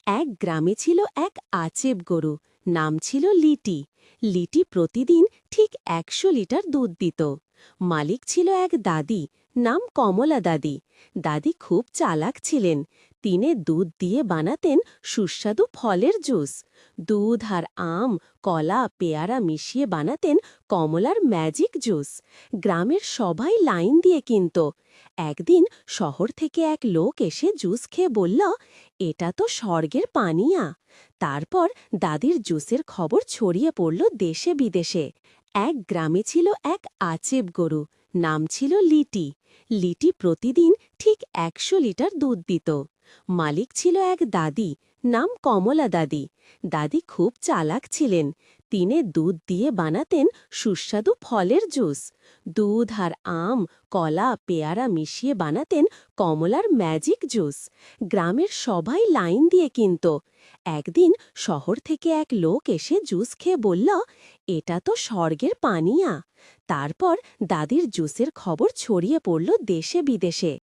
এক গ্রামে ছিল এক আচেব গরু। নাম ছিল লিটি। লিটি প্রতিদিন ঠিক ১০০ লিটার দুধ দিত। মালিক ছিল এক দাদি, নাম কমলা দাদি। দাদি খুব চালাক ছিলেন। তিনি দুধ দিয়ে বানাতেন সুস্বাদু ফলের জুস। দুধ আর আম, কলা, পেয়ারা মিশিয়ে বানাতেন কমলার ম্যাজিক জুস। গ্রামের সবাই লাইন দিয়ে কিনত। একদিন শহর থেকে এক লোক এসে জুস খেয়ে বলল, এটা তো স্বর্গের পানীয়া। তারপর দাদির জুসের খবর ছড়িয়ে পড়ল দেশে বিদেশে। এক গ্রামে ছিল এক আচেব গরু। নাম ছিল লিটি। লিটি প্রতিদিন ঠিক ১০০ লিটার দুধ দিত। মালিক ছিল এক দাদি, নাম কমলা দাদি। দাদি খুব চালাক ছিলেন। তিনি দুধ দিয়ে বানাতেন সুস্বাদু ফলের জুস। দুধ আর আম, কলা, পেয়ারা মিশিয়ে বানাতেন কমলার ম্যাজিক জুস। গ্রামের সবাই লাইন দিয়ে কিনত। একদিন শহর থেকে এক লোক এসে জুস খেয়ে বলল, এটা তো স্বর্গের পানীয়া। তারপর দাদির জুসের খবর ছড়িয়ে পড়ল দেশে বিদেশে।